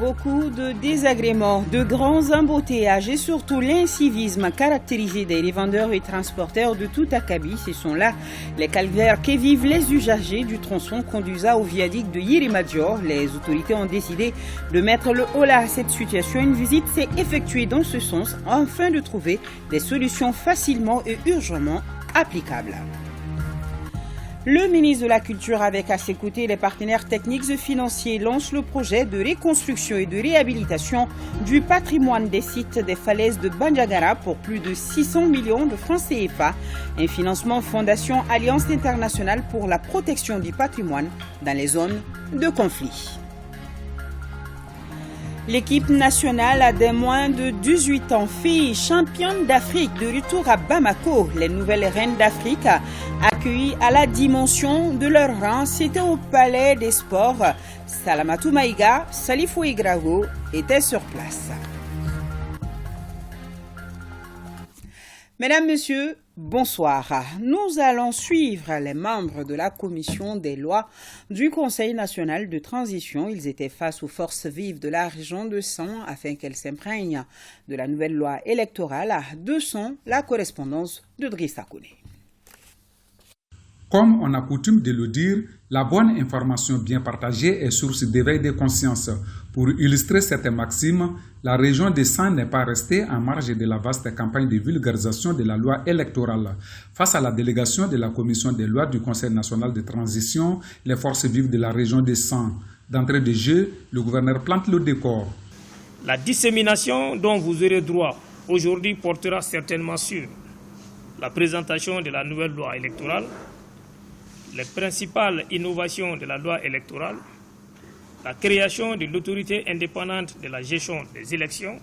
beaucoup de désagréments, de grands embouteillages et surtout l'incivisme caractérisé des revendeurs et transporteurs de tout acabit. Ce sont là les calvaires que vivent les usagers du tronçon conduisant au viaduc de Yirimadior. Les autorités ont décidé de mettre le holà à cette situation. Une visite s'est effectuée dans ce sens afin de trouver des solutions facilement et urgemment applicables. Le ministre de la Culture, avec à ses côtés les partenaires techniques et financiers, lance le projet de reconstruction et de réhabilitation du patrimoine des sites des falaises de Bandiagara pour plus de 600 millions de francs CFA. Un financement Fondation Alliance internationale pour la protection du patrimoine dans les zones de conflit. L'équipe nationale des moins de 18 ans, filles championnes d'Afrique, de retour à Bamako. Les nouvelles reines d'Afrique, accueillies à la dimension de leur rang, c'était au Palais des Sports. Salamatou Maïga, Salifou Igrago étaient sur place. Mesdames, Messieurs, bonsoir. Nous allons suivre les membres de la commission des lois du Conseil national de transition. Ils étaient face aux forces vives de la région de San afin qu'elles s'imprègnent de la nouvelle loi électorale. De San, la correspondance de Drissa Kouné. Comme on a coutume de le dire, la bonne information bien partagée est source d'éveil de conscience. Pour illustrer cette maxime, la région de San n'est pas restée en marge de la vaste campagne de vulgarisation de la loi électorale. Face à la délégation de la commission des lois du Conseil national de transition, les forces vives de la région de San, d'entrée de jeu, le gouverneur plante le décor. La dissémination dont vous aurez droit aujourd'hui portera certainement sur la présentation de la nouvelle loi électorale, les principales innovations de la loi électorale, la création de l'autorité indépendante de la gestion des élections,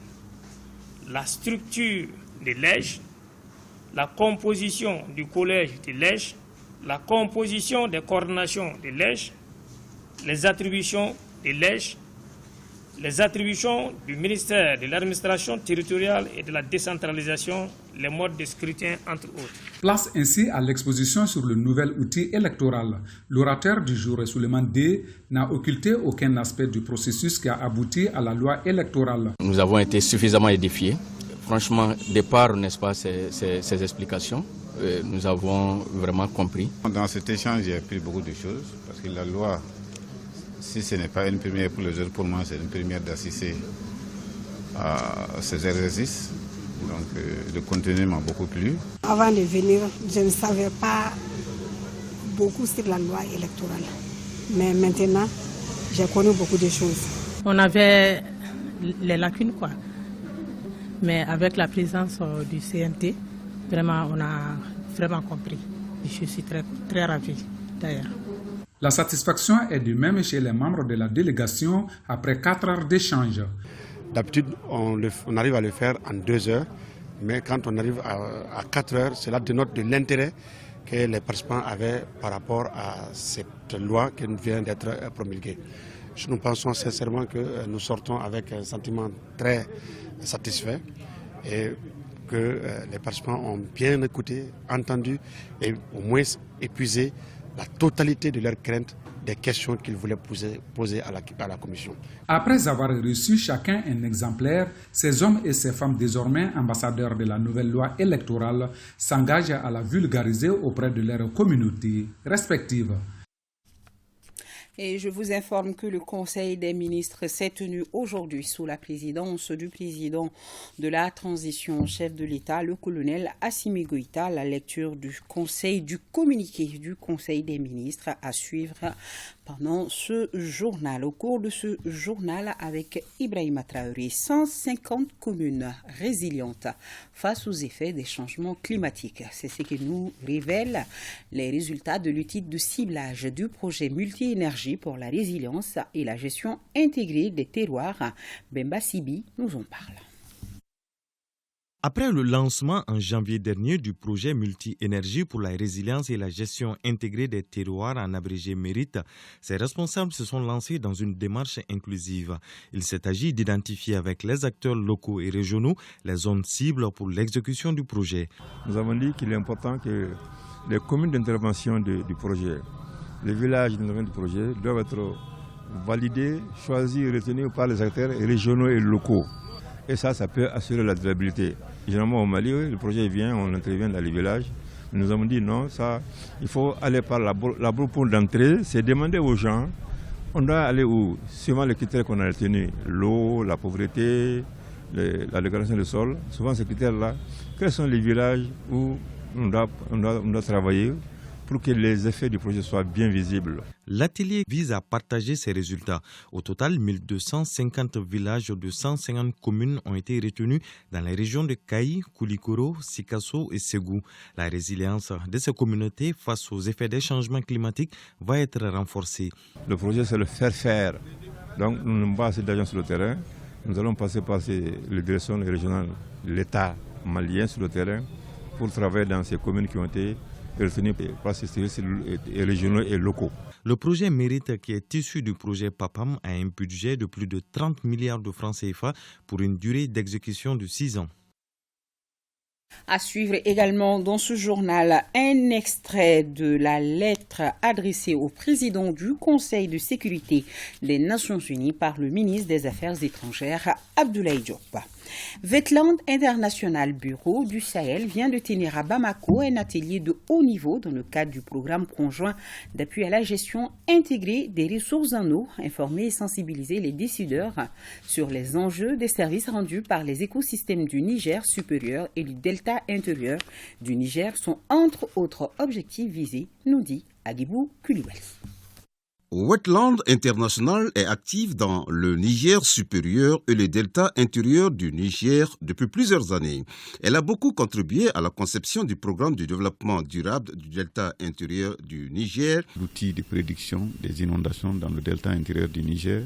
la structure des LEJ, la composition du collège des LEJ, la composition des coordinations des LEJ, les attributions des LEJ, les attributions du ministère de l'administration territoriale et de la décentralisation, les modes de scrutin, entre autres. Place ainsi à l'exposition sur le nouvel outil électoral. L'orateur du jour, Souleymane D, n'a occulté aucun aspect du processus qui a abouti à la loi électorale. Nous avons été suffisamment édifiés. Franchement, départ, n'est-ce pas, ces explications, nous avons vraiment compris. Dans cet échange, j'ai appris beaucoup de choses, parce que la loi, si ce n'est pas une première pour les autres, pour moi, c'est une première d'assister à ces exercices. Donc, le contenu m'a beaucoup plu. Avant de venir, je ne savais pas beaucoup sur la loi électorale. Mais maintenant, j'ai connu beaucoup de choses. On avait les lacunes, quoi. Mais avec la présence du CNT, vraiment, on a vraiment compris. Je suis très, très ravie, d'ailleurs. La satisfaction est du même chez les membres de la délégation après 4 heures d'échange. D'habitude, on arrive à le faire en 2 heures, mais quand on arrive à 4 heures, cela dénote de l'intérêt que les participants avaient par rapport à cette loi qui vient d'être promulguée. Nous pensons sincèrement que nous sortons avec un sentiment très satisfait et que les participants ont bien écouté, entendu et au moins épuisé la totalité de leurs craintes, des questions qu'ils voulaient poser à la commission. Après avoir reçu chacun un exemplaire, ces hommes et ces femmes désormais ambassadeurs de la nouvelle loi électorale s'engagent à la vulgariser auprès de leurs communautés respectives. Et je vous informe que le Conseil des ministres s'est tenu aujourd'hui sous la présidence du président de la transition, chef de l'État, le colonel Assimi Goïta. La lecture du communiqué du Conseil des ministres à suivre pendant ce journal. Au cours de ce journal avec Ibrahima Traoré, 150 communes résilientes face aux effets des changements climatiques. C'est ce que nous révèlent les résultats de l'étude de ciblage du projet multi-énergie pour la résilience et la gestion intégrée des terroirs. Bemba Sibi nous en parle. Après le lancement en janvier dernier du projet multi-énergie pour la résilience et la gestion intégrée des terroirs, en abrégé Mérite, ces responsables se sont lancés dans une démarche inclusive. Il s'est agi d'identifier avec les acteurs locaux et régionaux les zones cibles pour l'exécution du projet. Nous avons dit qu'il est important que les communes d'intervention du projet, les villages d'intervention du projet doivent être validé, choisi et retenu par les acteurs régionaux et locaux. Et ça peut assurer la durabilité. Généralement au Mali, le projet vient, on intervient dans les villages. Nous avons dit non, ça, il faut aller par la port d'entrée, c'est demander aux gens, on doit aller où? Suivant les critères qu'on a retenus, l'eau, la pauvreté, la dégradation du sol, souvent ces critères-là, quels sont les villages où on doit travailler pour que les effets du projet soient bien visibles. L'atelier vise à partager ses résultats. Au total, 1250 villages de 150 communes ont été retenus dans les régions de Kayi, Koulikoro, Sikasso et Ségou. La résilience de ces communautés face aux effets des changements climatiques va être renforcée. Le projet, c'est le faire. Donc, nous n'avons pas assez d'agents sur le terrain. Nous allons passer par les directions régionales, l'État malien sur le terrain pour travailler dans ces communes qui ont été retenues par ces services régionaux et locaux. Le projet Mérite, qui est issu du projet PAPAM, a un budget de plus de 30 milliards de francs CFA pour une durée d'exécution de 6 ans. À suivre également dans ce journal un extrait de la lettre adressée au président du Conseil de sécurité des Nations Unies par le ministre des Affaires étrangères, Abdoulaye Diop. Wetland International Bureau du Sahel vient de tenir à Bamako un atelier de haut niveau dans le cadre du programme conjoint d'appui à la gestion intégrée des ressources en eau, informer et sensibiliser les décideurs sur les enjeux des services rendus par les écosystèmes du Niger supérieur et du delta intérieur du Niger sont entre autres objectifs visés, nous dit Agibou Koulibaly. Wetland International est active dans le Niger supérieur et le delta intérieur du Niger depuis plusieurs années. Elle a beaucoup contribué à la conception du programme de développement durable du delta intérieur du Niger. L'outil de prédiction des inondations dans le delta intérieur du Niger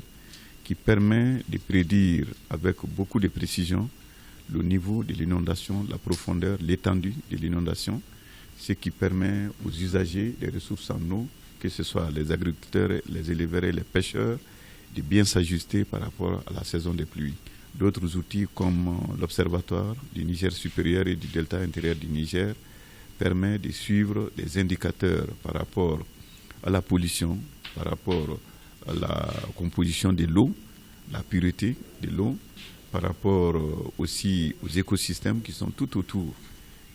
qui permet de prédire avec beaucoup de précision le niveau de l'inondation, la profondeur, l'étendue de l'inondation, ce qui permet aux usagers des ressources en eau, que ce soit les agriculteurs, les éleveurs et les pêcheurs, de bien s'ajuster par rapport à la saison des pluies. D'autres outils comme l'Observatoire du Niger supérieur et du delta intérieur du Niger permettent de suivre des indicateurs par rapport à la pollution, par rapport à la composition de l'eau, la pureté de l'eau, par rapport aussi aux écosystèmes qui sont tout autour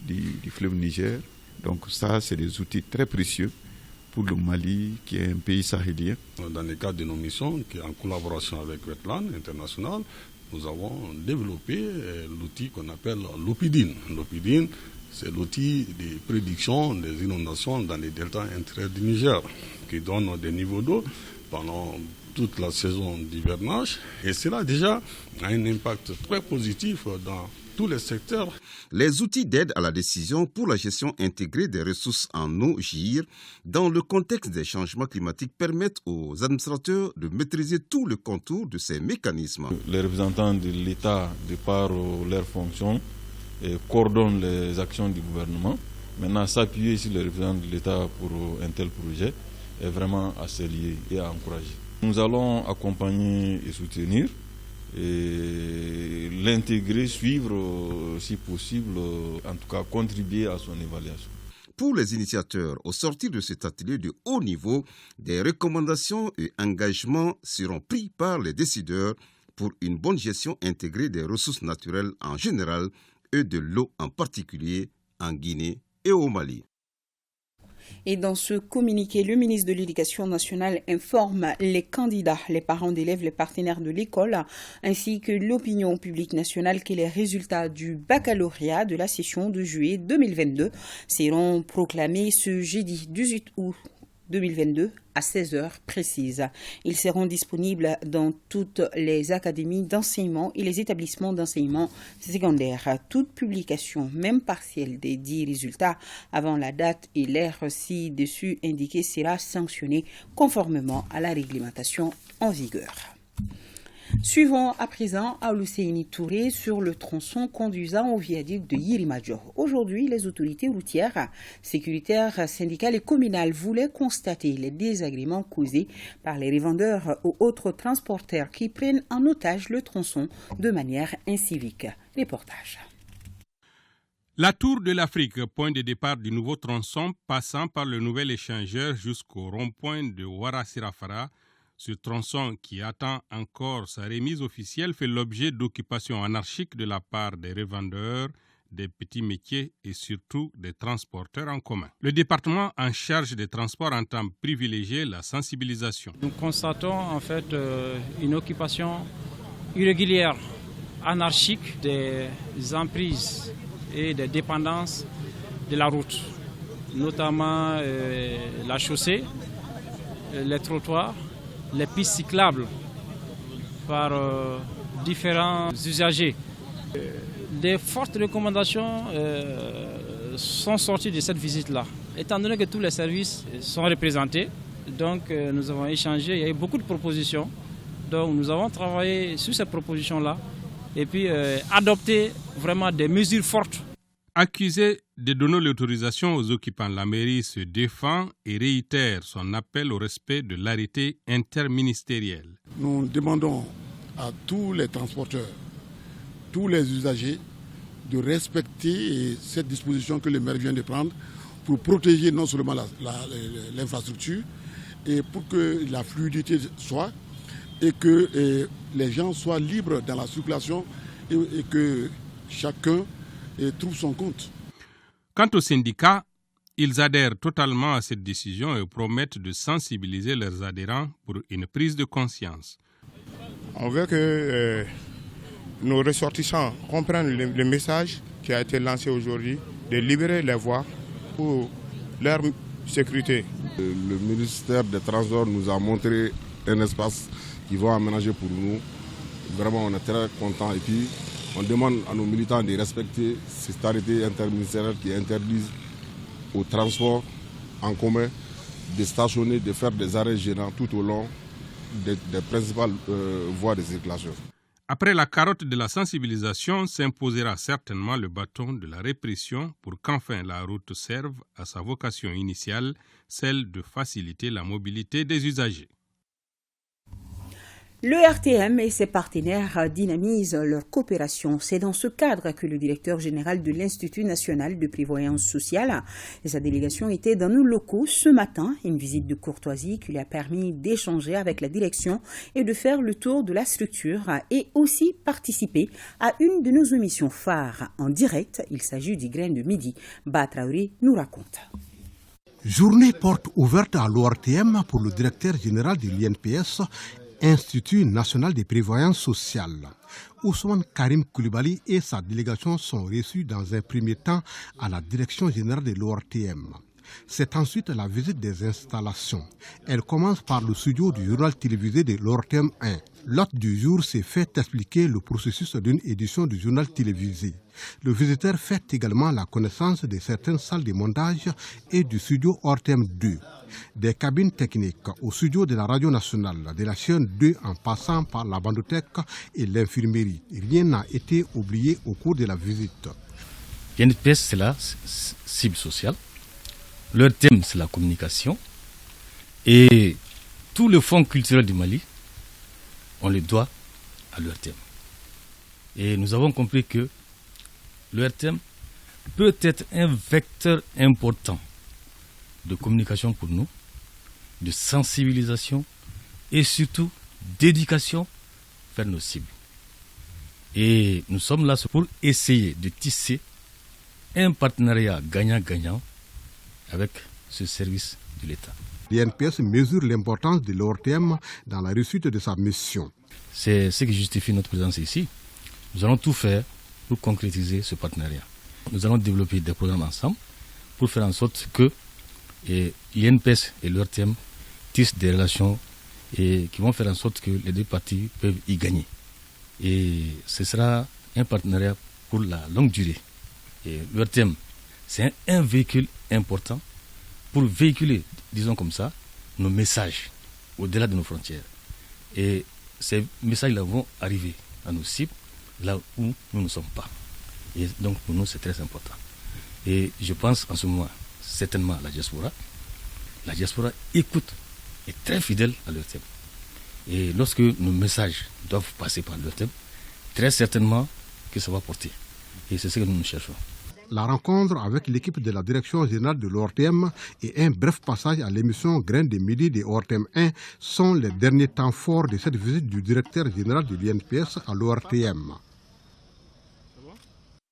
du fleuve Niger. Donc ça, c'est des outils très précieux pour le Mali, qui est un pays sahélien. Dans le cadre de nos missions, en collaboration avec Wetland International, nous avons développé l'outil qu'on appelle l'Opidine. L'Opidine, c'est l'outil de prédiction des inondations dans les deltas intérieurs du Niger, qui donne des niveaux d'eau pendant toute la saison d'hivernage. Et cela déjà a un impact très positif dans tous les secteurs. Les outils d'aide à la décision pour la gestion intégrée des ressources en eau GIR dans le contexte des changements climatiques permettent aux administrateurs de maîtriser tout le contour de ces mécanismes. Les représentants de l'État, de par leurs fonctions, coordonnent les actions du gouvernement. Maintenant, s'appuyer sur les représentants de l'État pour un tel projet est vraiment à se lier et à encourager. Nous allons accompagner et soutenir et l'intégrer, suivre si possible, en tout cas contribuer à son évaluation. Pour les initiateurs, au sortir de cet atelier de haut niveau, des recommandations et engagements seront pris par les décideurs pour une bonne gestion intégrée des ressources naturelles en général et de l'eau en particulier en Guinée et au Mali. Et dans ce communiqué, le ministre de l'Éducation nationale informe les candidats, les parents d'élèves, les partenaires de l'école, ainsi que l'opinion publique nationale que les résultats du baccalauréat de la session de juillet 2022 seront proclamés ce jeudi 18 août 2022 à 16h précises. Ils seront disponibles dans toutes les académies d'enseignement et les établissements d'enseignement secondaire. Toute publication, même partielle, des 10 résultats avant la date et l'heure ci-dessus indiquée sera sanctionnée conformément à la réglementation en vigueur. Suivons à présent Aoulusseini Touré sur le tronçon conduisant au viaduc de Yirimadjo. Aujourd'hui, les autorités routières, sécuritaires, syndicales et communales voulaient constater les désagréments causés par les revendeurs ou autres transporteurs qui prennent en otage le tronçon de manière incivique. Reportage. La Tour de l'Afrique, point de départ du nouveau tronçon passant par le nouvel échangeur jusqu'au rond-point de Ouara Sirafara, Ce tronçon qui attend encore sa remise officielle fait l'objet d'occupations anarchiques de la part des revendeurs, des petits métiers et surtout des transporteurs en commun. Le département en charge des transports entend privilégier la sensibilisation. Nous constatons en fait une occupation irrégulière, anarchique des emprises et des dépendances de la route, notamment la chaussée, les trottoirs, les pistes cyclables par différents usagers. Des fortes recommandations sont sorties de cette visite-là. Étant donné que tous les services sont représentés, donc nous avons échangé, il y a eu beaucoup de propositions. Donc nous avons travaillé sur ces propositions-là et puis adopté vraiment des mesures fortes. Accusé de donner l'autorisation aux occupants, la mairie se défend et réitère son appel au respect de l'arrêté interministériel. Nous demandons à tous les transporteurs, tous les usagers de respecter cette disposition que le maire vient de prendre pour protéger non seulement l'infrastructure et pour que la fluidité soit et que les gens soient libres dans la circulation et que chacun trouve son compte. Quant aux syndicats, ils adhèrent totalement à cette décision et promettent de sensibiliser leurs adhérents pour une prise de conscience. On veut que nos ressortissants comprennent le message qui a été lancé aujourd'hui, de libérer les voies pour leur sécurité. Le ministère des Transports nous a montré un espace qui va aménager pour nous. Vraiment, on est très contents et puis on demande à nos militants de respecter cet arrêté interministériel qui interdit au transport en commun de stationner, de faire des arrêts gênants tout au long des principales voies de circulation. Après la carotte de la sensibilisation, s'imposera certainement le bâton de la répression pour qu'enfin la route serve à sa vocation initiale, celle de faciliter la mobilité des usagers. Le RTM et ses partenaires dynamisent leur coopération. C'est dans ce cadre que le directeur général de l'Institut national de prévoyance sociale et sa délégation étaient dans nos locaux ce matin. Une visite de courtoisie qui lui a permis d'échanger avec la direction et de faire le tour de la structure et aussi participer à une de nos émissions phares en direct. Il s'agit du Grain de Midi. Batraouri nous raconte. Journée porte ouverte à l'ORTM pour le directeur général de l'INPS, Institut national de prévoyance sociale. Ousmane Karim Koulibaly et sa délégation sont reçus dans un premier temps à la direction générale de l'ORTM. C'est ensuite la visite des installations. Elle commence par le studio du journal télévisé de l'ORTM 1. L'hôte du jour s'est fait expliquer le processus d'une édition du journal télévisé. Le visiteur fait également la connaissance de certaines salles de montage et du studio ORTM 2. Des cabines techniques au studio de la radio nationale, de la chaîne 2 en passant par la bandothèque et l'infirmerie. Rien n'a été oublié au cours de la visite. l'INPS, c'est la cible sociale. Leur thème, c'est la communication. Et tout le fonds culturel du Mali, on le doit à leur thème. Et nous avons compris que leur thème peut être un vecteur important de communication pour nous, de sensibilisation et surtout d'éducation vers nos cibles. Et nous sommes là pour essayer de tisser un partenariat gagnant-gagnant avec ce service de l'État. L'INPS mesure l'importance de l'ORTM dans la réussite de sa mission. C'est ce qui justifie notre présence ici. Nous allons tout faire pour concrétiser ce partenariat. Nous allons développer des programmes ensemble pour faire en sorte que l'INPS et l'ORTM tissent des relations et qui vont faire en sorte que les deux parties peuvent y gagner. Et ce sera un partenariat pour la longue durée. Et l'ORTM, c'est un véhicule important pour véhiculer, disons comme ça, nos messages au-delà de nos frontières. Et ces messages-là vont arriver à nos cibles, là où nous ne sommes pas. Et donc pour nous, c'est très important. Et je pense en ce moment, certainement à la diaspora. La diaspora écoute, est très fidèle à l'ORTM. Et lorsque nos messages doivent passer par l'ORTM, très certainement que ça va porter. Et c'est ce que nous cherchons. La rencontre avec l'équipe de la direction générale de l'ORTM et un bref passage à l'émission Graines de Midi de ORTM 1 sont les derniers temps forts de cette visite du directeur général de l'INPS à l'ORTM.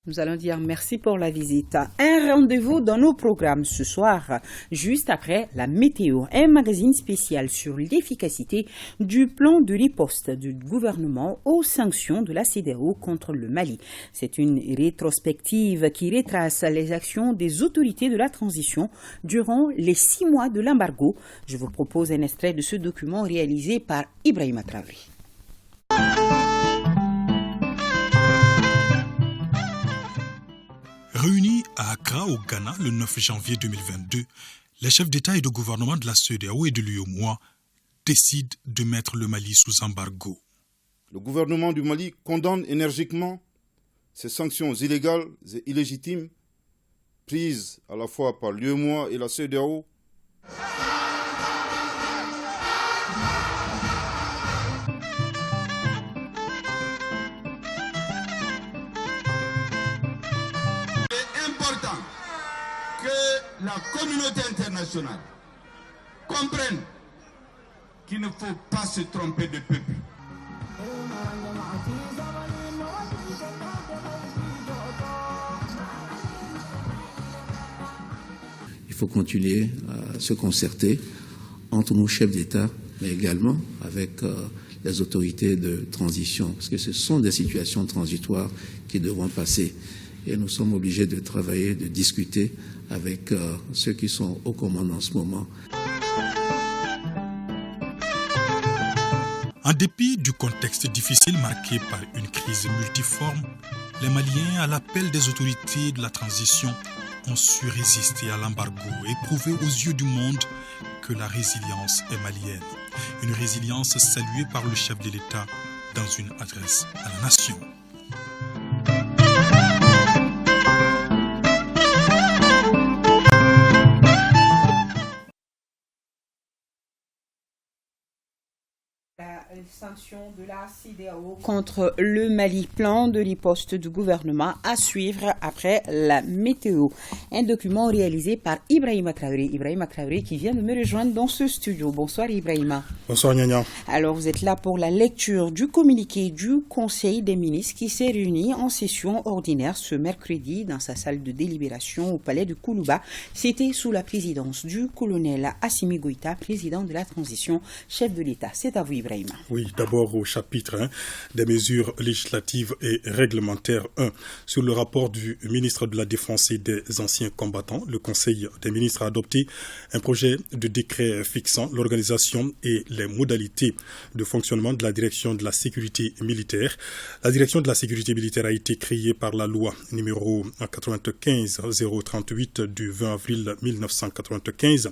Nous allons dire merci pour la visite. Un rendez-vous dans nos programmes ce soir, juste après la météo, un magazine spécial sur l'efficacité du plan de riposte du gouvernement aux sanctions de la CEDEAO contre le Mali. C'est une rétrospective qui retrace les actions des autorités de la transition durant les 6 mois de l'embargo. Je vous propose un extrait de ce document réalisé par Ibrahima Traoré. Réunis à Accra, au Ghana, le 9 janvier 2022, les chefs d'État et de gouvernement de la CEDEAO et de l'UEMOA décident de mettre le Mali sous embargo. Le gouvernement du Mali condamne énergiquement ces sanctions illégales et illégitimes prises à la fois par l'UEMOA et la CEDEAO. La communauté internationale comprenne qu'il ne faut pas se tromper de peuple. Il faut continuer à se concerter entre nos chefs d'État, mais également avec les autorités de transition, parce que ce sont des situations transitoires qui devront passer. Et nous sommes obligés de travailler, de discuter avec ceux qui sont aux commandes en ce moment. En dépit du contexte difficile marqué par une crise multiforme, les Maliens, à l'appel des autorités de la transition, ont su résister à l'embargo et prouver aux yeux du monde que la résilience est malienne. Une résilience saluée par le chef de l'État dans une adresse à la nation. Sanctions de la CEDEAO contre le Mali, plan de riposte du gouvernement à suivre après la météo. Un document réalisé par Ibrahima Traoré. Ibrahima Traoré qui vient de me rejoindre dans ce studio. Bonsoir Ibrahima. Bonsoir Nyanya. Alors vous êtes là pour la lecture du communiqué du Conseil des ministres qui s'est réuni en session ordinaire ce mercredi dans sa salle de délibération au palais de Koulouba. C'était sous la présidence du colonel Assimi Goïta, président de la transition, chef de l'État. C'est à vous Ibrahima. Oui, d'abord au chapitre 1 des mesures législatives et réglementaires 1. Sur le rapport du ministre de la Défense et des anciens combattants, le Conseil des ministres a adopté un projet de décret fixant l'organisation et les modalités de fonctionnement de la direction de la sécurité militaire. La direction de la sécurité militaire a été créée par la loi numéro 95-038 du 20 avril 1995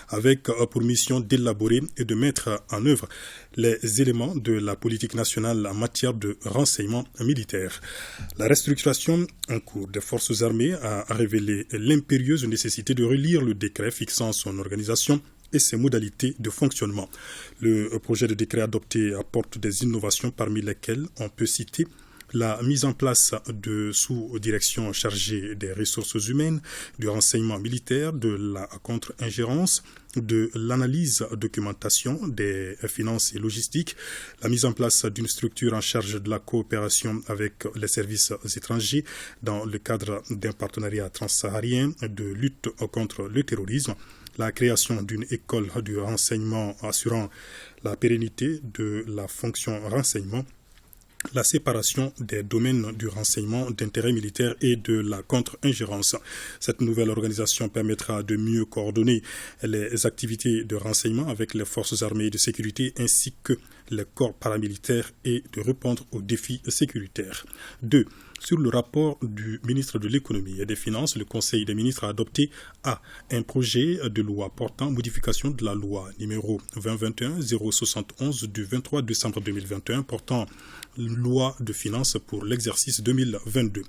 avec pour mission d'élaborer et de mettre en œuvre les éléments de la politique nationale en matière de renseignement militaire. La restructuration en cours des forces armées a révélé l'impérieuse nécessité de relire le décret fixant son organisation et ses modalités de fonctionnement. Le projet de décret adopté apporte des innovations parmi lesquelles on peut citer la mise en place de sous-directions chargées des ressources humaines, du renseignement militaire, de la contre-ingérence, de l'analyse documentation, des finances et logistiques, la mise en place d'une structure en charge de la coopération avec les services étrangers dans le cadre d'un partenariat transsaharien de lutte contre le terrorisme, la création d'une école du renseignement assurant la pérennité de la fonction renseignement, la séparation des domaines du renseignement d'intérêt militaire et de la contre-ingérence. Cette nouvelle organisation permettra de mieux coordonner les activités de renseignement avec les forces armées et de sécurité ainsi que les corps paramilitaires et de répondre aux défis sécuritaires. 2. Sur le rapport du ministre de l'Économie et des Finances, le Conseil des ministres a adopté un projet de loi portant modification de la loi numéro 2021-071 du 23 décembre 2021 portant loi de finances pour l'exercice 2022.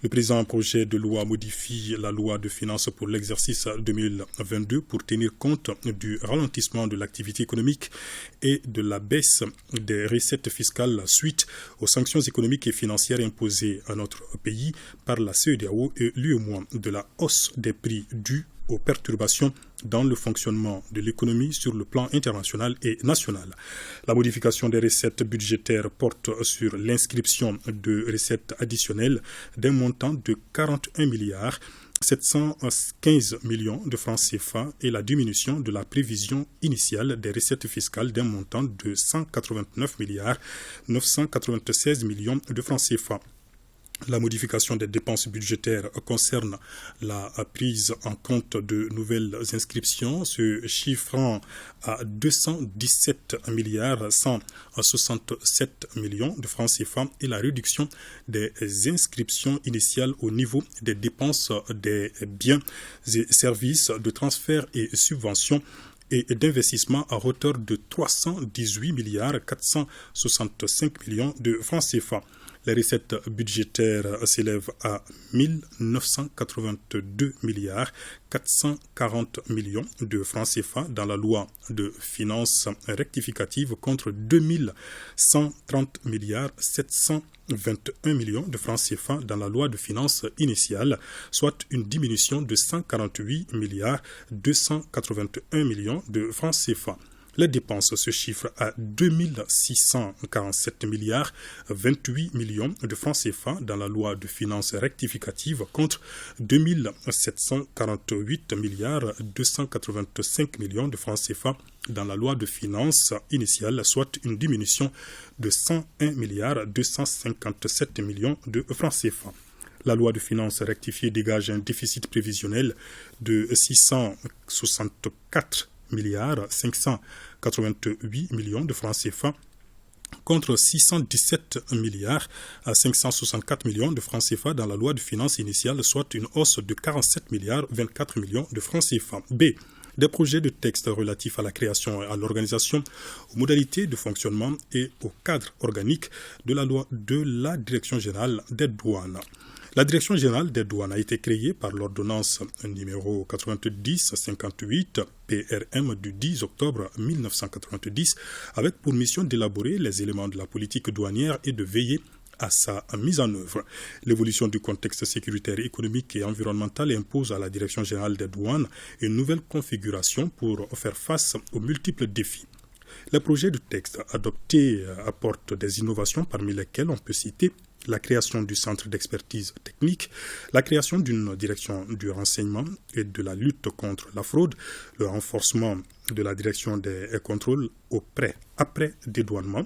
Le présent projet de loi modifie la loi de finances pour l'exercice 2022 pour tenir compte du ralentissement de l'activité économique et de la baisse des recettes fiscales suite aux sanctions économiques et financières imposées à notre pays par la CEDEAO et l'UEMOA de la hausse des prix dus aux perturbations dans le fonctionnement de l'économie sur le plan international et national. La modification des recettes budgétaires porte sur l'inscription de recettes additionnelles d'un montant de 41 milliards 715 millions de francs CFA et la diminution de la prévision initiale des recettes fiscales d'un montant de 189 milliards 996 millions de francs CFA. La modification des dépenses budgétaires concerne la prise en compte de nouvelles inscriptions se chiffrant à 217 milliards 167 millions de francs CFA et la réduction des inscriptions initiales au niveau des dépenses des biens et services de transfert et subventions et d'investissement à hauteur de 318 milliards 465 millions de francs CFA. Les recettes budgétaires s'élèvent à 1982 milliards 440 millions de francs CFA dans la loi de finances rectificative contre 2130 milliards 721 millions de francs CFA dans la loi de finances initiale, soit une diminution de 148 milliards 281 millions de francs CFA. Les dépenses se chiffrent à 2647 milliards 28 millions de francs CFA dans la loi de finances rectificative contre 2748 milliards 285 millions de francs CFA dans la loi de finances initiale, soit une diminution de 101 milliards 257 millions de francs CFA. La loi de finances rectifiée dégage un déficit prévisionnel de 664 milliards 588 millions de francs CFA contre 617 milliards à 564 millions de francs CFA dans la loi de finances initiale, soit une hausse de 47 milliards 24 millions de francs CFA. B. Des projets de texte relatifs à la création et à l'organisation, aux modalités de fonctionnement et au cadre organique de la loi de la Direction générale des douanes. La Direction générale des douanes a été créée par l'ordonnance numéro 90-58 PRM du 10 octobre 1990 avec pour mission d'élaborer les éléments de la politique douanière et de veiller à sa mise en œuvre. L'évolution du contexte sécuritaire, économique et environnemental impose à la Direction générale des douanes une nouvelle configuration pour faire face aux multiples défis. Les projets de texte adoptés apportent des innovations parmi lesquelles on peut citer la création du centre d'expertise technique, la création d'une direction du renseignement et de la lutte contre la fraude, le renforcement de la direction des contrôles au pré-après dédouanement,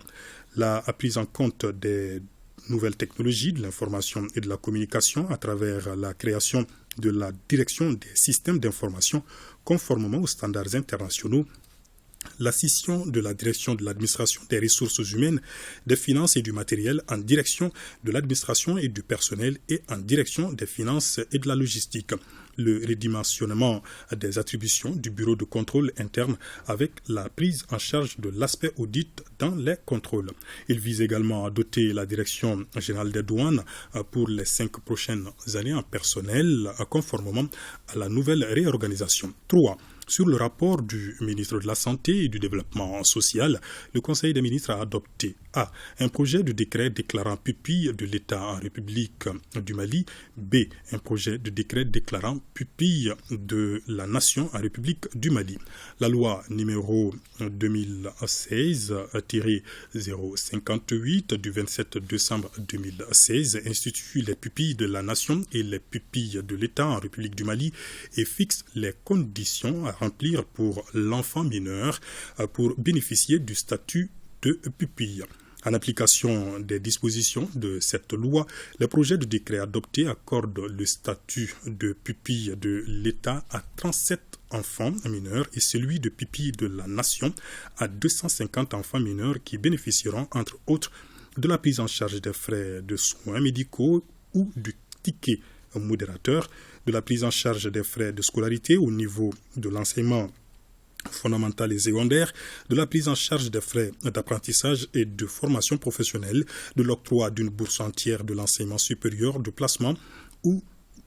la prise en compte des nouvelles technologies de l'information et de la communication à travers la création de la direction des systèmes d'information conformément aux standards internationaux, la scission de la direction de l'administration des ressources humaines, des finances et du matériel en direction de l'administration et du personnel et en direction des finances et de la logistique. Le redimensionnement des attributions du bureau de contrôle interne avec la prise en charge de l'aspect audit dans les contrôles. Il vise également à doter la Direction générale des douanes pour les 5 prochaines années en personnel conformément à la nouvelle réorganisation. 3. Sur le rapport du ministre de la Santé et du Développement social, le Conseil des ministres a adopté A. Un projet de décret déclarant pupille de l'État en République du Mali. B. Un projet de décret déclarant pupille de la Nation en République du Mali. La loi numéro 2016-058 du 27 décembre 2016 institue les pupilles de la Nation et les pupilles de l'État en République du Mali et fixe les conditions à remplir pour l'enfant mineur pour bénéficier du statut de pupille. En application des dispositions de cette loi, le projet de décret adopté accorde le statut de pupille de l'État à 37 enfants mineurs et celui de pupille de la Nation à 250 enfants mineurs qui bénéficieront entre autres de la prise en charge des frais de soins médicaux ou du ticket modérateur, de la prise en charge des frais de scolarité au niveau de l'enseignement fondamental et secondaire, de la prise en charge des frais d'apprentissage et de formation professionnelle, de l'octroi d'une bourse entière de l'enseignement supérieur de placement ou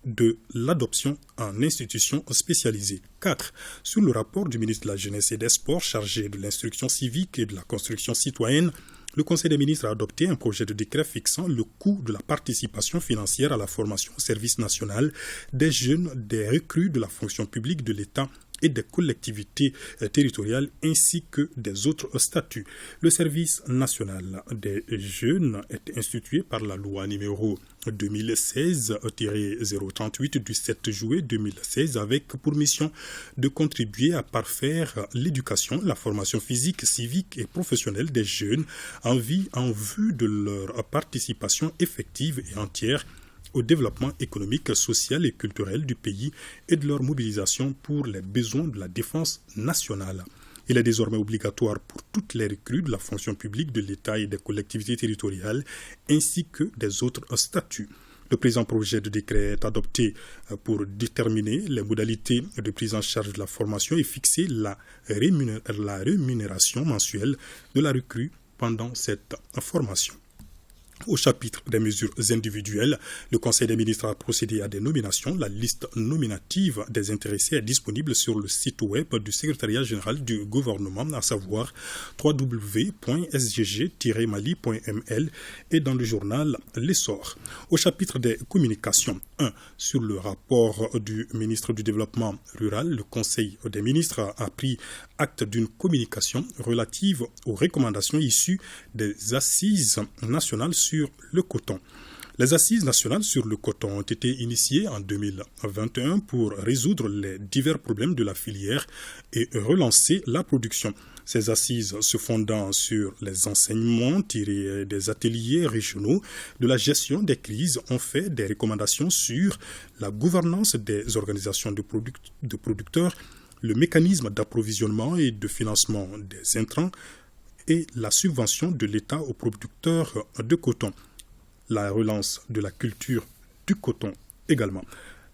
de l'adoption en institution spécialisée. 4. Sur le rapport du ministre de la Jeunesse et des Sports chargé de l'instruction civique et de la construction citoyenne, le Conseil des ministres a adopté un projet de décret fixant le coût de la participation financière à la formation au service national des jeunes, des recrues de la fonction publique de l'État et des collectivités territoriales ainsi que des autres statuts. Le service national des jeunes est institué par la loi numéro 2016-038 du 7 juillet 2016 avec pour mission de contribuer à parfaire l'éducation, la formation physique, civique et professionnelle des jeunes en vue de leur participation effective et entière au développement économique, social et culturel du pays et de leur mobilisation pour les besoins de la défense nationale. Il est désormais obligatoire pour toutes les recrues de la fonction publique de l'État et des collectivités territoriales ainsi que des autres statuts. Le présent projet de décret est adopté pour déterminer les modalités de prise en charge de la formation et fixer la rémunération mensuelle de la recrue pendant cette formation. Au chapitre des mesures individuelles, le Conseil des ministres a procédé à des nominations. La liste nominative des intéressés est disponible sur le site web du secrétariat général du gouvernement, à savoir www.sgg-mali.ml et dans le journal L'Essor. Au chapitre des communications, 1. Sur le rapport du ministre du Développement rural, le Conseil des ministres a pris acte d'une communication relative aux recommandations issues des assises nationales sur le coton. Les assises nationales sur le coton ont été initiées en 2021 pour résoudre les divers problèmes de la filière et relancer la production. Ces assises se fondant sur les enseignements tirés des ateliers régionaux de la gestion des crises ont fait des recommandations sur la gouvernance des organisations de producteurs, le mécanisme d'approvisionnement et de financement des intrants et la subvention de l'État aux producteurs de coton, la relance de la culture du coton également.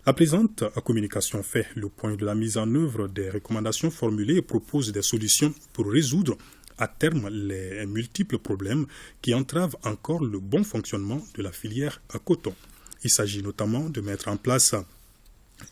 La présente communication fait le point de la mise en œuvre des recommandations formulées et propose des solutions pour résoudre à terme les multiples problèmes qui entravent encore le bon fonctionnement de la filière à coton. Il s'agit notamment de mettre en place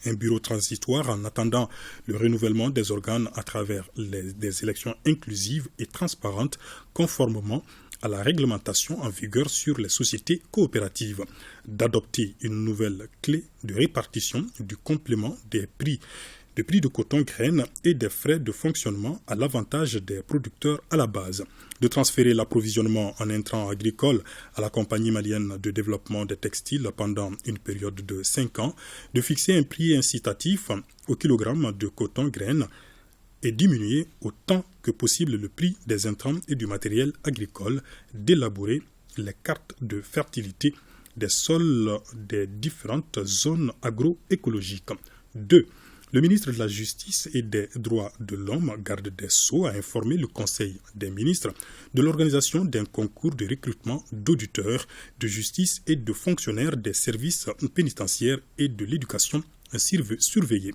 un bureau transitoire en attendant le renouvellement des organes à travers des élections inclusives et transparentes conformément à la réglementation en vigueur sur les sociétés coopératives, d'adopter une nouvelle clé de répartition du complément des prix de coton graines et des frais de fonctionnement à l'avantage des producteurs à la base, de transférer l'approvisionnement en intrants agricoles à la compagnie malienne de développement des textiles pendant une période de 5 ans, de fixer un prix incitatif au kilogramme de coton graines et diminuer autant que possible le prix des intrants et du matériel agricole, d'élaborer les cartes de fertilité des sols des différentes zones agroécologiques. 2. Le ministre de la Justice et des Droits de l'Homme, garde des Sceaux, a informé le Conseil des ministres de l'organisation d'un concours de recrutement d'auditeurs de justice et de fonctionnaires des services pénitentiaires et de l'éducation surveillée.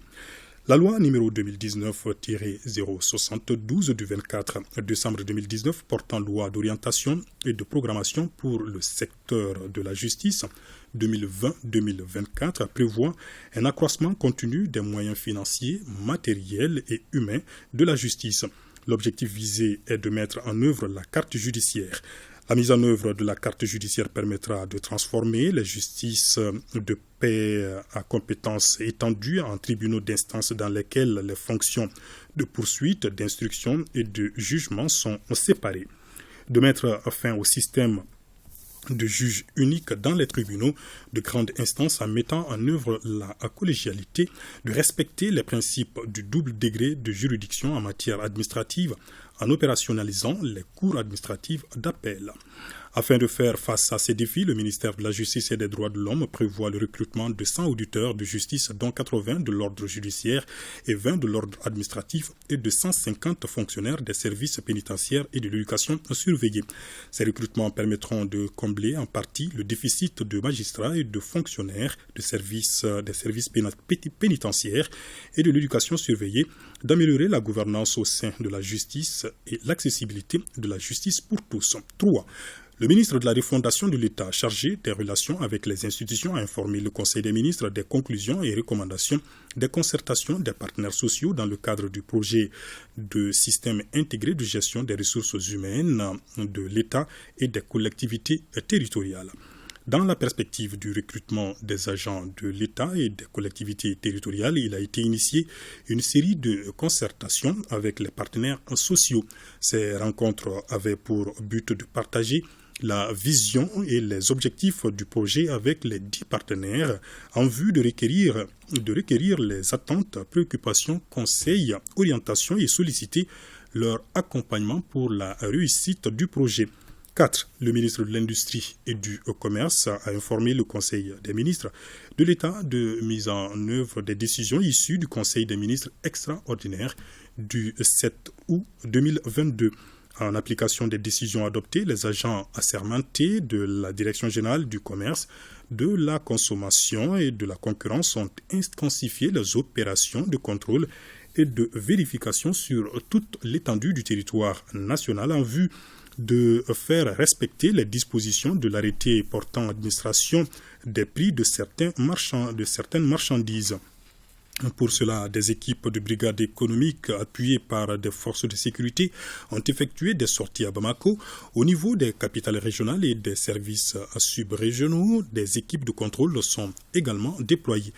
La loi numéro 2019-072 du 24 décembre 2019 portant loi d'orientation et de programmation pour le secteur de la justice 2020-2024 prévoit un accroissement continu des moyens financiers, matériels et humains de la justice. L'objectif visé est de mettre en œuvre la carte judiciaire. La mise en œuvre de la carte judiciaire permettra de transformer les justices de paix à compétences étendues en tribunaux d'instance dans lesquels les fonctions de poursuite, d'instruction et de jugement sont séparées. De mettre fin au système de juges uniques dans les tribunaux de grande instance en mettant en œuvre la collégialité, de respecter les principes du double degré de juridiction en matière administrative en opérationnalisant les cours administratives d'appel. Afin de faire face à ces défis, le ministère de la Justice et des Droits de l'Homme prévoit le recrutement de 100 auditeurs de justice, dont 80 de l'ordre judiciaire et 20 de l'ordre administratif, et de 150 fonctionnaires des services pénitentiaires et de l'éducation surveillée. Ces recrutements permettront de combler en partie le déficit de magistrats et de fonctionnaires des services pénitentiaires et de l'éducation surveillée, d'améliorer la gouvernance au sein de la justice et l'accessibilité de la justice pour tous. 3. Le ministre de la Refondation de l'État chargé des relations avec les institutions a informé le Conseil des ministres des conclusions et recommandations des concertations des partenaires sociaux dans le cadre du projet de système intégré de gestion des ressources humaines de l'État et des collectivités territoriales. Dans la perspective du recrutement des agents de l'État et des collectivités territoriales, il a été initié une série de concertations avec les partenaires sociaux. Ces rencontres avaient pour but de partager la vision et les objectifs du projet avec les 10 partenaires en vue de requérir les attentes, préoccupations, conseils, orientations et solliciter leur accompagnement pour la réussite du projet. 4. Le ministre de l'Industrie et du Commerce a informé le Conseil des ministres de l'état de mise en œuvre des décisions issues du Conseil des ministres extraordinaire du 7 août 2022. En application des décisions adoptées, les agents assermentés de la Direction générale du commerce, de la consommation et de la concurrence ont intensifié les opérations de contrôle et de vérification sur toute l'étendue du territoire national en vue de faire respecter les dispositions de l'arrêté portant administration des prix de certaines marchandises. Pour cela, des équipes de brigades économiques appuyées par des forces de sécurité ont effectué des sorties à Bamako. Au niveau des capitales régionales et des services subrégionaux, des équipes de contrôle sont également déployées.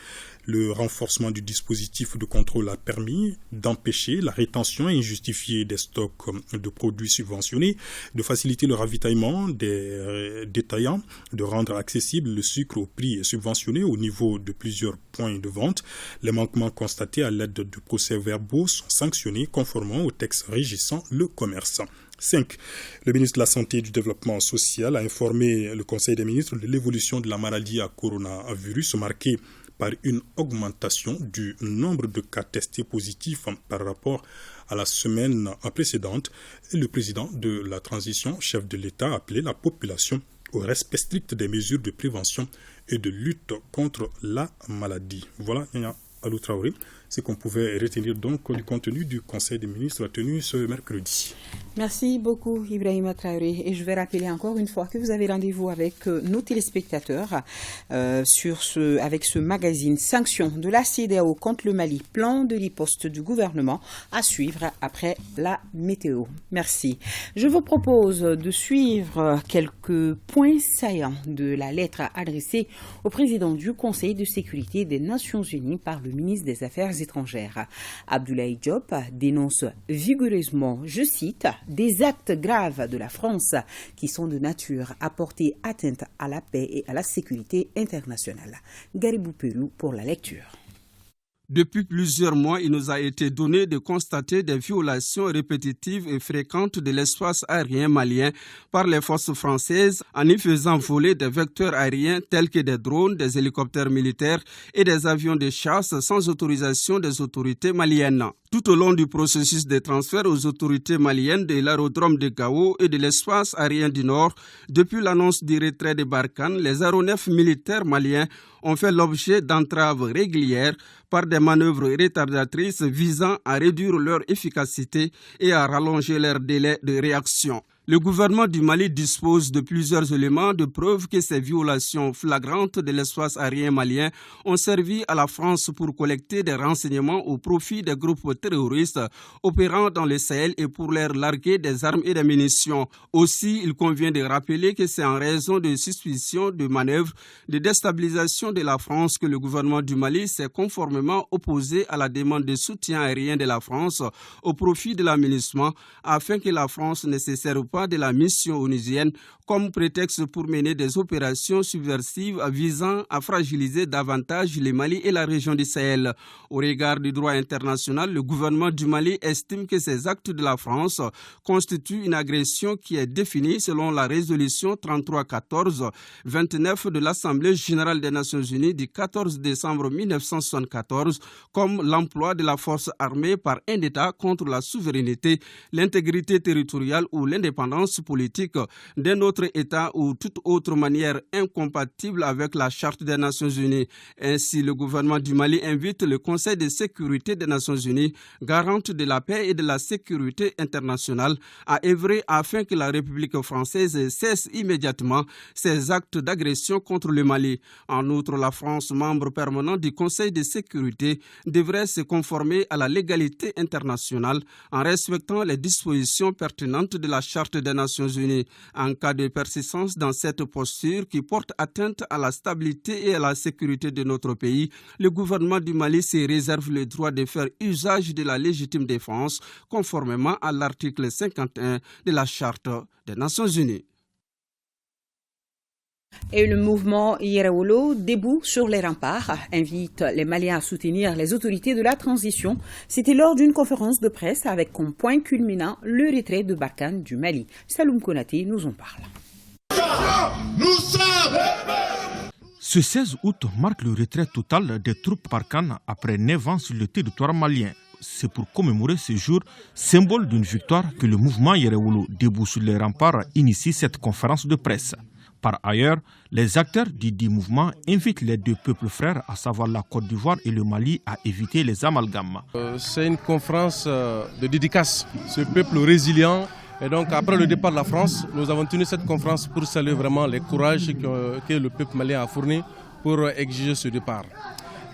Le renforcement du dispositif de contrôle a permis d'empêcher la rétention injustifiée des stocks de produits subventionnés, de faciliter le ravitaillement des détaillants, de rendre accessible le sucre au prix subventionné au niveau de plusieurs points de vente. Les manquements constatés à l'aide de procès-verbaux sont sanctionnés conformément au texte régissant le commerce. 5. Le ministre de la Santé et du Développement social a informé le Conseil des ministres de l'évolution de la maladie à coronavirus marquée par une augmentation du nombre de cas testés positifs par rapport à la semaine précédente. Et le président de la transition, chef de l'État, a appelé la population au respect strict des mesures de prévention et de lutte contre la maladie. Voilà, Yaya Alou Traoré, ce qu'on pouvait retenir donc du contenu du Conseil des ministres tenu ce mercredi. Merci beaucoup Ibrahima Traoré, et je vais rappeler encore une fois que vous avez rendez-vous avec nos téléspectateurs avec ce magazine Sanctions de la CEDEAO contre le Mali, plan de riposte du gouvernement à suivre après la météo. Merci. Je vous propose de suivre quelques points saillants de la lettre adressée au président du Conseil de sécurité des Nations Unies par le ministre des Affaires étrangères. Abdoulaye Diop dénonce vigoureusement, je cite, des actes graves de la France qui sont de nature à porter atteinte à la paix et à la sécurité internationale. Garibou Pérou pour la lecture. Depuis plusieurs mois, il nous a été donné de constater des violations répétitives et fréquentes de l'espace aérien malien par les forces françaises en y faisant voler des vecteurs aériens tels que des drones, des hélicoptères militaires et des avions de chasse sans autorisation des autorités maliennes. Tout au long du processus de transfert aux autorités maliennes de l'aérodrome de Gao et de l'espace aérien du Nord, depuis l'annonce du retrait de Barkhane, les aéronefs militaires maliens ont fait l'objet d'entraves régulières par des manœuvres retardatrices visant à réduire leur efficacité et à rallonger leur délai de réaction. Le gouvernement du Mali dispose de plusieurs éléments de preuve que ces violations flagrantes de l'espace aérien malien ont servi à la France pour collecter des renseignements au profit des groupes terroristes opérant dans le Sahel et pour leur larguer des armes et des munitions. Aussi, il convient de rappeler que c'est en raison de suspicions de manœuvres de déstabilisation de la France que le gouvernement du Mali s'est conformément opposé à la demande de soutien aérien de la France au profit de l'aménagement afin que la France ne se serve pas de la mission onusienne comme prétexte pour mener des opérations subversives visant à fragiliser davantage le Mali et la région du Sahel. Au regard du droit international, le gouvernement du Mali estime que ces actes de la France constituent une agression qui est définie selon la résolution 3314-29 de l'Assemblée générale des Nations unies du 14 décembre 1974 comme l'emploi de la force armée par un État contre la souveraineté, l'intégrité territoriale ou l'indépendance l'indépendance politique d'un autre État ou toute autre manière incompatible avec la Charte des Nations Unies. Ainsi, le gouvernement du Mali invite le Conseil de sécurité des Nations Unies, garante de la paix et de la sécurité internationale, à œuvrer afin que la République française cesse immédiatement ses actes d'agression contre le Mali. En outre, la France, membre permanent du Conseil de sécurité, devrait se conformer à la légalité internationale en respectant les dispositions pertinentes de la Charte des Nations Unies. En cas de persistance dans cette posture qui porte atteinte à la stabilité et à la sécurité de notre pays, le gouvernement du Mali se réserve le droit de faire usage de la légitime défense conformément à l'article 51 de la Charte des Nations Unies. Et le mouvement Yerawolo, debout sur les remparts, invite les Maliens à soutenir les autorités de la transition. C'était lors d'une conférence de presse avec comme point culminant le retrait de Barkhane du Mali. Saloum Konaté nous en parle. Ce 16 août marque le retrait total des troupes Barkhane après 9 ans sur le territoire malien. C'est pour commémorer ce jour, symbole d'une victoire, que le mouvement Yerawolo, debout sur les remparts, initie cette conférence de presse. Par ailleurs, les acteurs du dit mouvement invitent les deux peuples frères, à savoir la Côte d'Ivoire et le Mali, à éviter les amalgames. C'est une conférence de dédicace, ce peuple résilient. Et donc, après le départ de la France, nous avons tenu cette conférence pour saluer vraiment les courages que le peuple malien a fourni pour exiger ce départ.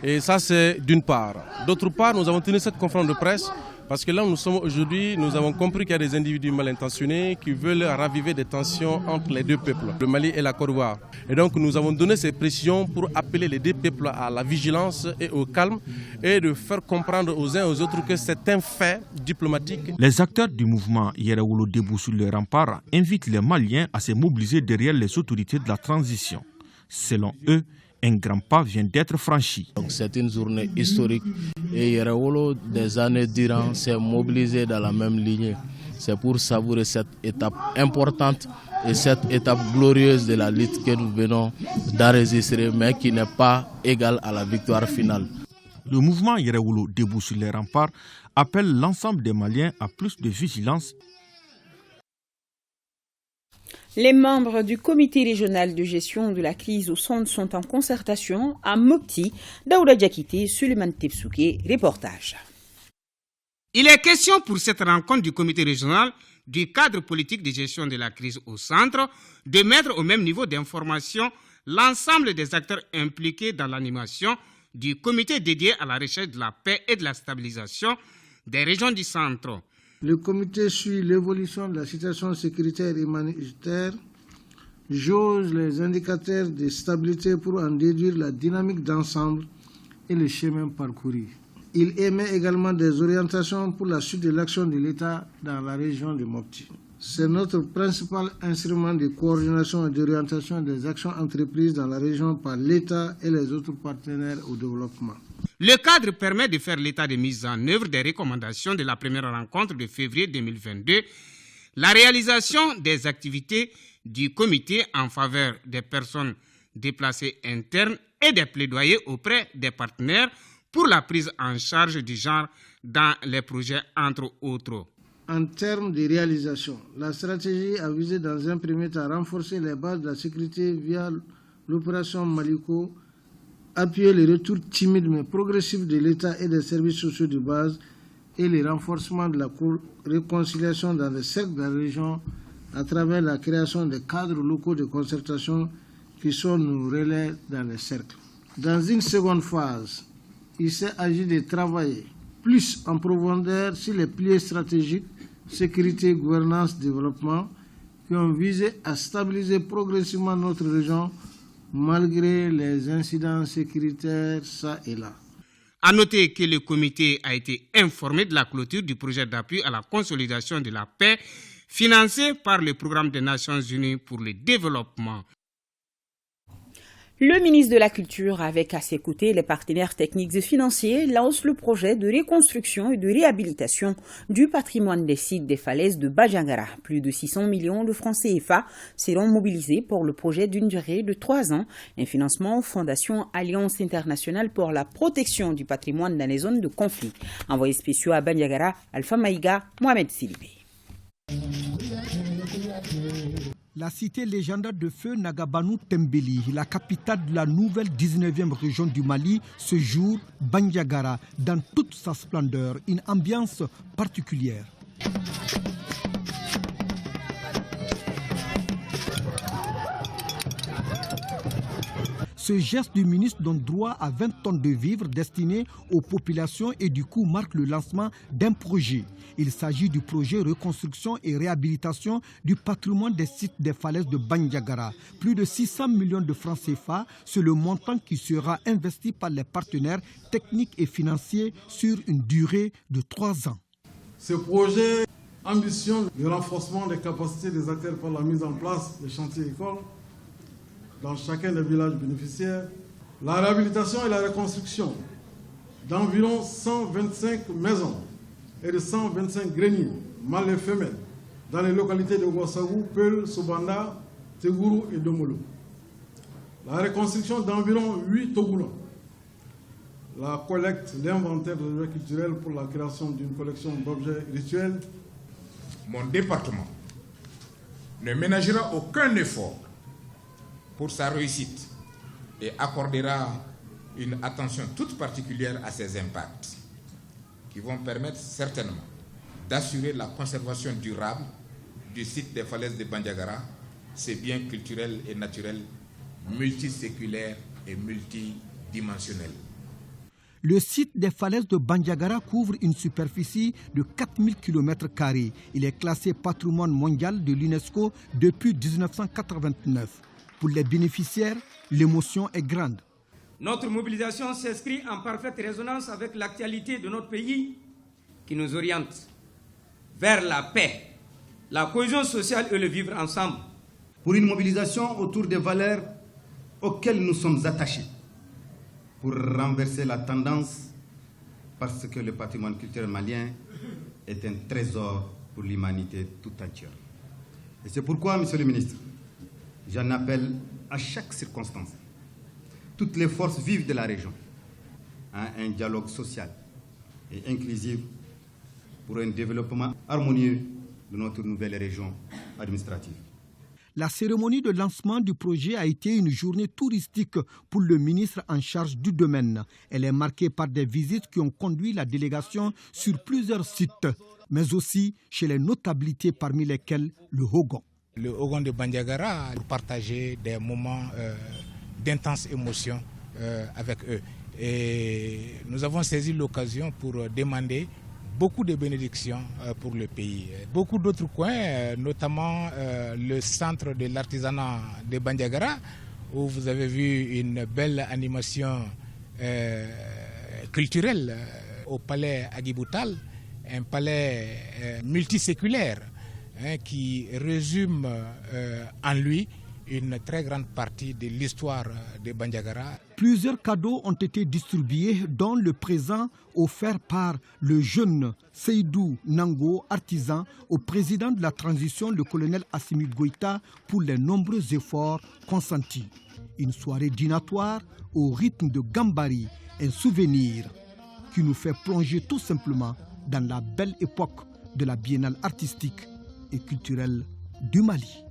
Et ça, c'est d'une part. D'autre part, nous avons tenu cette conférence de presse parce que là où nous sommes aujourd'hui, nous avons compris qu'il y a des individus mal intentionnés qui veulent raviver des tensions entre les deux peuples, le Mali et la Côte d'Ivoire. Et donc nous avons donné ces pressions pour appeler les deux peuples à la vigilance et au calme et de faire comprendre aux uns et aux autres que c'est un fait diplomatique. Les acteurs du mouvement Yerawolo debout sur les remparts invitent les Maliens à se mobiliser derrière les autorités de la transition. Selon eux, un grand pas vient d'être franchi. C'est une journée historique et Yerawolo, des années durant, s'est mobilisé dans la même lignée. C'est pour savourer cette étape importante et cette étape glorieuse de la lutte que nous venons d'enregistrer, mais qui n'est pas égale à la victoire finale. Le mouvement Yerawolo debout sur les remparts appelle l'ensemble des Maliens à plus de vigilance. Les membres du comité régional de gestion de la crise au centre sont en concertation à Mopti. Daouda Diakité, Suleiman Tepsouké, reportage. Il est question pour cette rencontre du comité régional du cadre politique de gestion de la crise au centre de mettre au même niveau d'information l'ensemble des acteurs impliqués dans l'animation du comité dédié à la recherche de la paix et de la stabilisation des régions du centre. Le comité suit l'évolution de la situation sécuritaire et humanitaire, jauge les indicateurs de stabilité pour en déduire la dynamique d'ensemble et le chemin parcouru. Il émet également des orientations pour la suite de l'action de l'État dans la région de Mopti. C'est notre principal instrument de coordination et d'orientation des actions entreprises dans la région par l'État et les autres partenaires au développement. Le cadre permet de faire l'état de mise en œuvre des recommandations de la première rencontre de février 2022, la réalisation des activités du comité en faveur des personnes déplacées internes et des plaidoyers auprès des partenaires pour la prise en charge du genre dans les projets, entre autres. En termes de réalisation, la stratégie a visé dans un premier temps à renforcer les bases de la sécurité via l'opération Maliko, appuyer le retour timide mais progressif de l'État et des services sociaux de base et le renforcement de la réconciliation dans les cercles de la région à travers la création des cadres locaux de concertation qui sont nos relais dans les cercles. Dans une seconde phase, il s'est agi de travailler plus en profondeur sur les piliers stratégiques sécurité, gouvernance, développement qui ont visé à stabiliser progressivement notre région malgré les incidents sécuritaires ça et là. À noter que le comité a été informé de la clôture du projet d'appui à la consolidation de la paix financé par le programme des Nations Unies pour le développement. Le ministre de la Culture, avec à ses côtés les partenaires techniques et financiers, lance le projet de reconstruction et de réhabilitation du patrimoine des sites des falaises de Badjangara. Plus de 600 millions de francs CFA seront mobilisés pour le projet d'une durée de 3 ans. Un financement Fondation Alliance internationale pour la protection du patrimoine dans les zones de conflit. Envoyé spéciaux à Badjangara, Alpha Maïga, Mohamed Silibé. La cité légendaire de feu Nagabanou Tembeli, la capitale de la nouvelle 19e région du Mali, ce jour, Bandiagara, dans toute sa splendeur, une ambiance particulière. Ce geste du ministre donne droit à 20 tonnes de vivres destinés aux populations et du coup marque le lancement d'un projet. Il s'agit du projet reconstruction et réhabilitation du patrimoine des sites des falaises de Bandiagara. Plus de 600 millions de francs CFA, c'est le montant qui sera investi par les partenaires techniques et financiers sur une durée de 3 ans. Ce projet ambitionne le renforcement des capacités des acteurs par la mise en place des chantiers écoles dans chacun des villages bénéficiaires, la réhabilitation et la reconstruction d'environ 125 maisons et de 125 greniers, mâles et femelles, dans les localités de Ouassagou, Peul, Sobanda, Tegourou et Domolo. La reconstruction d'environ 8 togoulans. La collecte, l'inventaire des objets culturels pour la création d'une collection d'objets rituels. Mon département ne ménagera aucun effort pour sa réussite et accordera une attention toute particulière à ces impacts qui vont permettre certainement d'assurer la conservation durable du site des falaises de Bandiagara, ces biens culturels et naturels multiséculaires et multidimensionnels. Le site des falaises de Bandiagara couvre une superficie de 4000 km². Il est classé patrimoine mondial de l'UNESCO depuis 1989. Pour les bénéficiaires, l'émotion est grande. Notre mobilisation s'inscrit en parfaite résonance avec l'actualité de notre pays qui nous oriente vers la paix, la cohésion sociale et le vivre ensemble. Pour une mobilisation autour des valeurs auxquelles nous sommes attachés, pour renverser la tendance, parce que le patrimoine culturel malien est un trésor pour l'humanité tout entière. Et c'est pourquoi, Monsieur le ministre, j'en appelle à chaque circonstance toutes les forces vives de la région à un dialogue social et inclusif pour un développement harmonieux de notre nouvelle région administrative. La cérémonie de lancement du projet a été une journée touristique pour le ministre en charge du domaine. Elle est marquée par des visites qui ont conduit la délégation sur plusieurs sites, mais aussi chez les notabilités parmi lesquelles le Hogon. Le Hogon de Bandiagara a partagé des moments d'intense émotion avec eux. Et nous avons saisi l'occasion pour demander beaucoup de bénédictions pour le pays. Beaucoup d'autres coins, notamment le centre de l'artisanat de Bandiagara, où vous avez vu une belle animation culturelle au palais Agiboutal, un palais multiséculaire qui résume en lui une très grande partie de l'histoire de Bandiagara. Plusieurs cadeaux ont été distribués, dont le présent offert par le jeune Seydou Nango, artisan, au président de la transition, le colonel Assimi Goïta, pour les nombreux efforts consentis. Une soirée dînatoire au rythme de Gambari, un souvenir qui nous fait plonger tout simplement dans la belle époque de la biennale artistique et culturelle du Mali.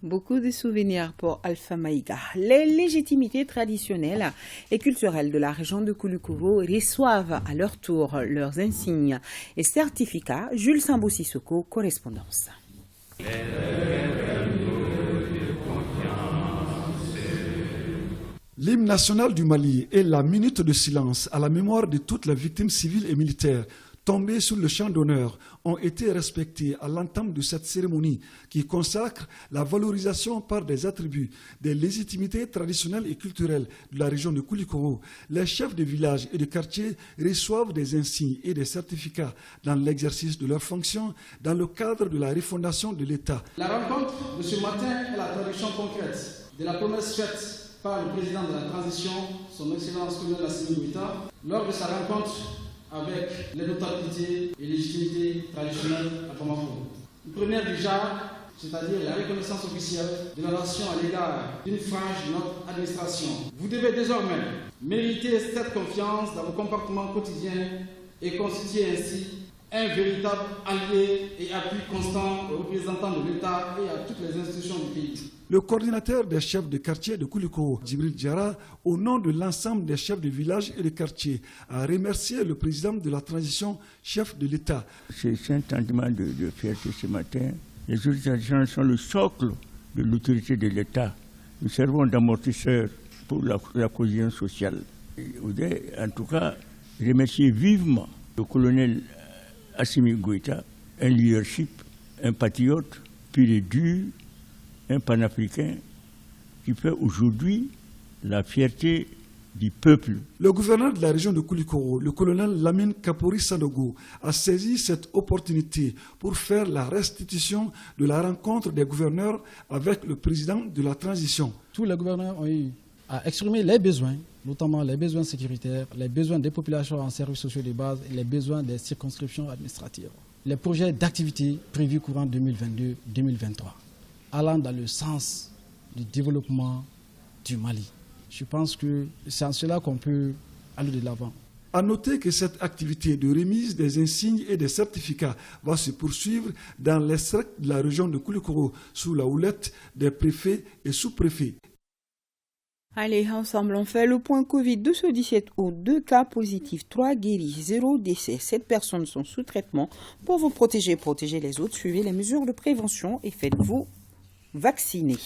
Beaucoup de souvenirs pour Alpha Maïga. Les légitimités traditionnelles et culturelles de la région de Koulikoro reçoivent à leur tour leurs insignes et certificats. Jules Sambou-Sissoko, correspondance. L'hymne national du Mali et la minute de silence à la mémoire de toutes les victimes civiles et militaires tombées sur le champ d'honneur ont été respectés à l'entame de cette cérémonie qui consacre la valorisation par des attributs des légitimités traditionnelles et culturelles de la région de Koulikoro. Les chefs de village et de quartier reçoivent des insignes et des certificats dans l'exercice de leurs fonctions dans le cadre de la refondation de l'État. La rencontre de ce matin est la traduction concrète de la promesse faite par le président de la transition, son Excellence colonel Assimi Goïta, lors de sa rencontre avec les notabilités et légitimités traditionnelles à Bamako. Une première déjà c'est-à-dire la reconnaissance officielle de la nation à l'égard d'une frange de notre administration. Vous devez désormais mériter cette confiance dans vos comportements quotidiens et constituer ainsi un véritable allié et appui constant aux représentants de l'État et à toutes les institutions du pays. Le coordinateur des chefs de quartier de Koulikoro, Djibril Diarra, au nom de l'ensemble des chefs de village et de quartier, a remercié le président de la transition, chef de l'État. C'est un sentiment de fierté ce matin. Les organisations sont le socle de l'autorité de l'État. Nous servons d'amortisseur pour la cohésion sociale. Je voudrais en tout cas remercier vivement le colonel Assimi Goïta, un leadership, un patriote, pur et dur, un panafricain qui fait aujourd'hui la fierté du peuple. Le gouverneur de la région de Koulikoro, le colonel Lamine Kapori Sanogo, a saisi cette opportunité pour faire la restitution de la rencontre des gouverneurs avec le président de la transition. Tous les gouverneurs ont eu à exprimer les besoins, notamment les besoins sécuritaires, les besoins des populations en services sociaux de base et les besoins des circonscriptions administratives. Les projets d'activité prévus courant 2022-2023, allant dans le sens du développement du Mali. Je pense que c'est en cela qu'on peut aller de l'avant. À noter que cette activité de remise des insignes et des certificats va se poursuivre dans les cercles de la région de Koulikoro sous la houlette des préfets et sous-préfets. Allez, ensemble, on fait le point Covid de ce 17 août. 2 cas positifs, 3 guéris, 0 décès. 7 personnes sont sous traitement. Pour vous protéger et protéger les autres, suivez les mesures de prévention et faites-vous vacciner.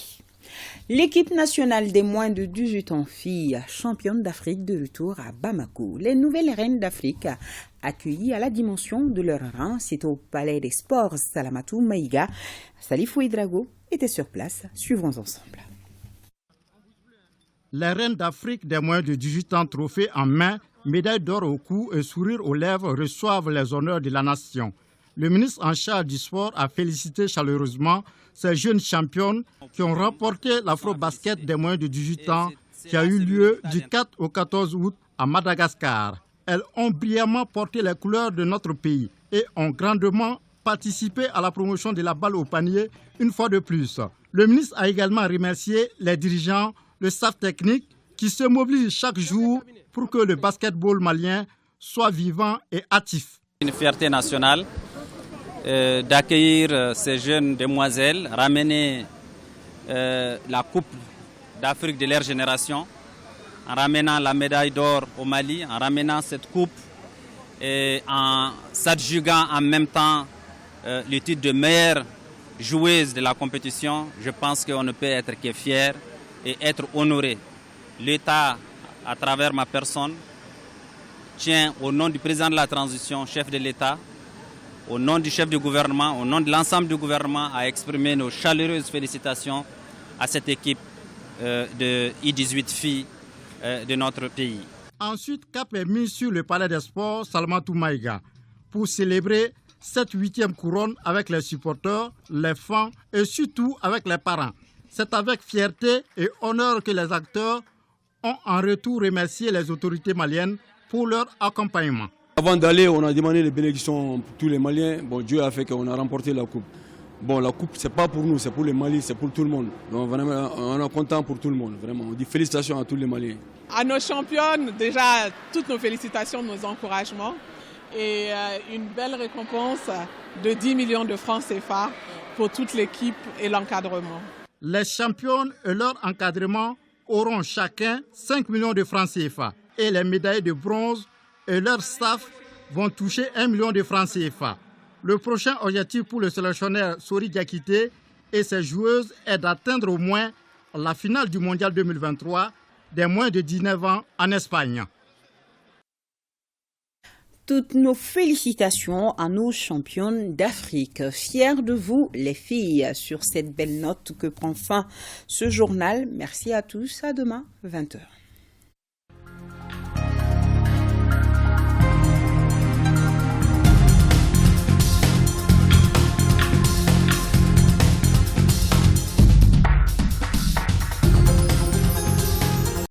L'équipe nationale des moins de 18 ans filles, championne d'Afrique de retour à Bamako. Les nouvelles reines d'Afrique accueillies à la dimension de leur rang, c'est au Palais des Sports Salamatou Maïga. Salifou Idrago était sur place. Suivons ensemble. Les reines d'Afrique des moins de 18 ans, trophée en main, médaille d'or au cou et sourire aux lèvres reçoivent les honneurs de la nation. Le ministre en charge du sport a félicité chaleureusement ces jeunes championnes qui ont remporté l'Afro-Basket des moins de 18 ans qui a eu lieu du 4 au 14 août à Madagascar. Elles ont brillamment porté les couleurs de notre pays et ont grandement participé à la promotion de la balle au panier une fois de plus. Le ministre a également remercié les dirigeants, le staff technique qui se mobilise chaque jour pour que le basketball malien soit vivant et actif. Une fierté nationale d'accueillir ces jeunes demoiselles, ramener la Coupe d'Afrique de leur génération, en ramenant la médaille d'or au Mali, en ramenant cette coupe et en s'adjuguant en même temps le titre de meilleure joueuse de la compétition. Je pense qu'on ne peut être que fier et être honoré. L'État, à travers ma personne, tient au nom du président de la transition, chef de l'État, au nom du chef du gouvernement, au nom de l'ensemble du gouvernement, à exprimer nos chaleureuses félicitations à cette équipe de I-18 filles de notre pays. Ensuite, cap est mis sur le palais des sports Salamatou Maïga pour célébrer cette 8e couronne avec les supporters, les fans et surtout avec les parents. C'est avec fierté et honneur que les acteurs ont en retour remercié les autorités maliennes pour leur accompagnement. Avant d'aller, on a demandé les bénédictions pour tous les Maliens. Bon, Dieu a fait qu'on a remporté la coupe. Bon, la coupe, c'est pas pour nous, c'est pour les Mali, c'est pour tout le monde. Donc vraiment, on est content pour tout le monde. Vraiment, on dit félicitations à tous les Maliens. À nos championnes, déjà, toutes nos félicitations, nos encouragements. Et une belle récompense de 10 millions de francs CFA pour toute l'équipe et l'encadrement. Les championnes et leur encadrement auront chacun 5 millions de francs CFA. Et les médailles de bronze et leur staff vont toucher 1 million de francs CFA. Le prochain objectif pour le sélectionneur Sori Diakité et ses joueuses est d'atteindre au moins la finale du Mondial 2023 des moins de 19 ans en Espagne. Toutes nos félicitations à nos championnes d'Afrique. Fiers de vous, les filles, sur cette belle note que prend fin ce journal. Merci à tous. À demain, 20h.